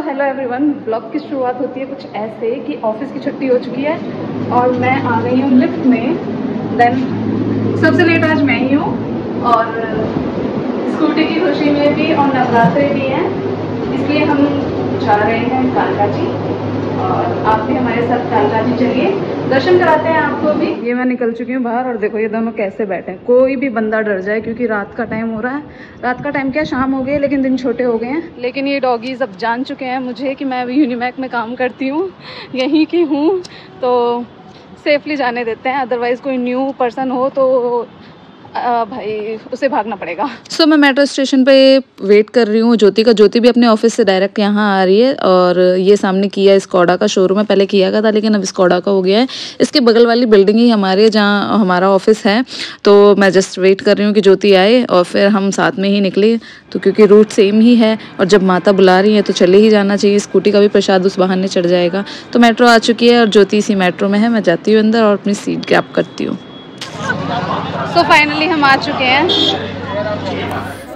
Hello everyone. Blog की शुरुआत होती है कुछ ऐसे कि ऑफिस की छुट्टी हो चुकी है और मैं आ गई हूँ लिफ्ट में। देन सबसे लेट आज मैं ही हूँ और स्कूटी की खुशी में भी और नवरात्रे भी हैं, इसलिए हम जा रहे हैं कालका जी और आप भी हमारे साथ कालका जी चलिए, दर्शन कराते हैं आपको भी। ये मैं निकल चुकी हूँ बाहर और देखो ये दोनों कैसे बैठे हैं। कोई भी बंदा डर जाए क्योंकि रात का टाइम हो रहा है। रात का टाइम क्या, शाम हो गई है लेकिन दिन छोटे हो गए हैं। लेकिन ये डॉगीज अब जान चुके हैं मुझे कि मैं यूनिमैक में काम करती हूँ, यहीं की हूँ, तो सेफली जाने देते हैं। अदरवाइज़ कोई न्यू पर्सन हो तो भाई उसे भागना पड़ेगा। सो मैं मेट्रो स्टेशन पे वेट कर रही हूँ ज्योति का। ज्योति भी अपने ऑफिस से डायरेक्ट यहाँ आ रही है और ये सामने किया स्कोडा का शोरूम है। पहले किया का था लेकिन अब स्कोडा का हो गया है। इसके बगल वाली बिल्डिंग ही हमारी है जहाँ हमारा ऑफिस है। तो मैं जस्ट वेट कर रही हूँ कि ज्योति आए और फिर हम साथ में ही निकले, तो क्योंकि रूट सेम ही है और जब माता बुला रही है तो चले ही जाना चाहिए। स्कूटी का भी प्रसाद उस बहाने चढ़ जाएगा। तो मेट्रो आ चुकी है और ज्योति इसी मेट्रो में है। मैं जाती हूँ अंदर और अपनी सीट ग्रैब करती हूँ। सो फाइनली हम आ चुके हैं।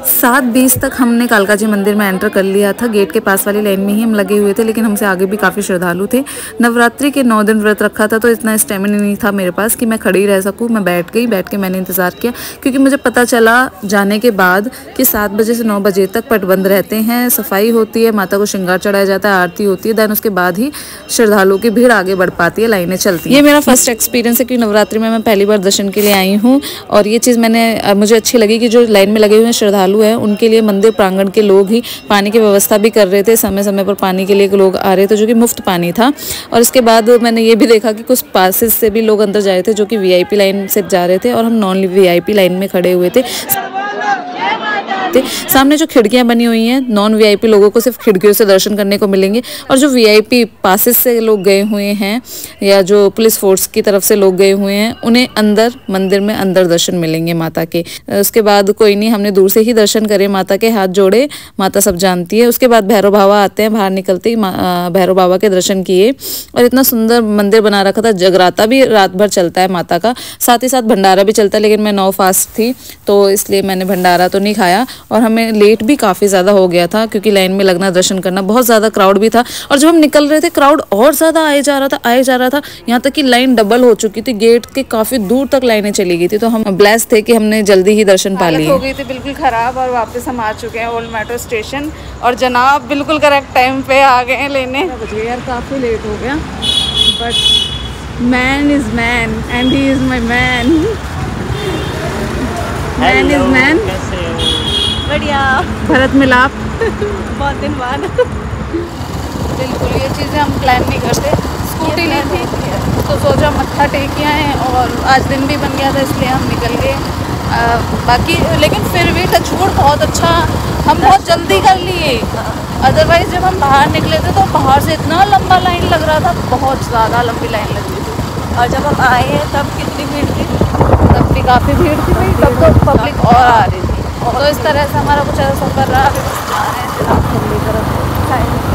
7:20 तक हमने कालका जी मंदिर में एंटर कर लिया था। गेट के पास वाली लाइन में ही हम लगे हुए थे, लेकिन हमसे आगे भी काफ़ी श्रद्धालु थे। नवरात्रि के 9 दिन व्रत रखा था तो इतना स्टेमिना नहीं था मेरे पास कि मैं खड़ी रह सकूं। मैं बैठ गई, बैठ के मैंने इंतज़ार किया क्योंकि मुझे पता चला जाने के बाद कि 7 बजे से 9 बजे तक पट बंद रहते हैं, सफाई होती है, माता को श्रृंगार चढ़ाया जाता है, आरती होती है। दैन उसके बाद ही श्रद्धालुओं की भीड़ आगे बढ़ पाती है, लाइनें चलती हैं। ये मेरा फर्स्ट एक्सपीरियंस है कि नवरात्रि में मैं पहली बार दर्शन के लिए आई हूँ और ये चीज़ मुझे अच्छी लगी कि जो लाइन में लगे हुए श्रद्धालु हैं उनके लिए मंदिर प्रांगण के लोग ही पानी की व्यवस्था भी कर रहे थे। समय समय पर पानी के लिए लोग आ रहे थे जो कि मुफ्त पानी था। और इसके बाद मैंने ये भी देखा कि कुछ पासेस से भी लोग अंदर जा रहे थे जो कि वीआईपी लाइन से जा रहे थे और हम नॉन वीआईपी लाइन में खड़े हुए थे। सामने जो खिड़कियां बनी हुई हैं, नॉन वीआईपी लोगों को सिर्फ खिड़कियों से दर्शन करने को मिलेंगे और जो वीआईपी पासेस से लोग गए हुए हैं या जो पुलिस फोर्स की तरफ से लोग गए हुए हैं उन्हें अंदर मंदिर में अंदर दर्शन मिलेंगे माता के। उसके बाद कोई नहीं, हमने दूर से ही दर्शन करे, माता के हाथ जोड़े, माता सब जानती है। उसके बाद भैरव बाबा आते हैं, बाहर निकलते ही भैरव बाबा के दर्शन किए और इतना सुंदर मंदिर बना रखा था। जगराता भी रात भर चलता है माता का, साथ ही साथ भंडारा भी चलता है, लेकिन मैं 9 फास्ट थी तो इसलिए मैंने भंडारा तो नहीं खाया और हमें लेट भी काफ़ी ज़्यादा हो गया था क्योंकि लाइन में लगना, दर्शन करना, बहुत ज़्यादा क्राउड भी था। और जब हम निकल रहे थे क्राउड और ज़्यादा आए जा रहा था, यहाँ तक कि लाइन डबल हो चुकी थी। गेट के काफ़ी दूर तक लाइनें चली गई थी। तो हम ब्लेस्ड थे कि हमने जल्दी ही दर्शन पा लिए। हो गई थी बिल्कुल ख़राब और वापस हम आ चुके हैं ओल्ड मेट्रो स्टेशन और जनाब बिल्कुल करेक्ट टाइम पे आ गए हैं लेने। यार काफ़ी लेट हो गया but man is man and he is my man. Man is man. बढ़िया भरत मिलाप बहुत दिन बाद। बिल्कुल ये चीज़ें हम प्लान नहीं करते। स्कूटी ली थी तो सोचा मत्था टेक के आए और आज दिन भी बन गया था इसलिए हम निकल गए। बाकी लेकिन फिर भी टचवुड बहुत अच्छा, हम बहुत जल्दी कर लिए। अदरवाइज़ जब हम बाहर निकले थे तो बाहर से इतना लंबा लाइन लग रहा था, बहुत ज़्यादा लंबी लाइन लग रही थी। और जब हम आए हैं तब कितनी भीड़ थी? तब भी काफ़ी भीड़ थी भाई, तब तो पब्लिक और आ रही थी। तो इस तरह से हमारा कुछ ऐसा सफ़र रहा। अभी बस जा रहे हैं जिला की तरफ।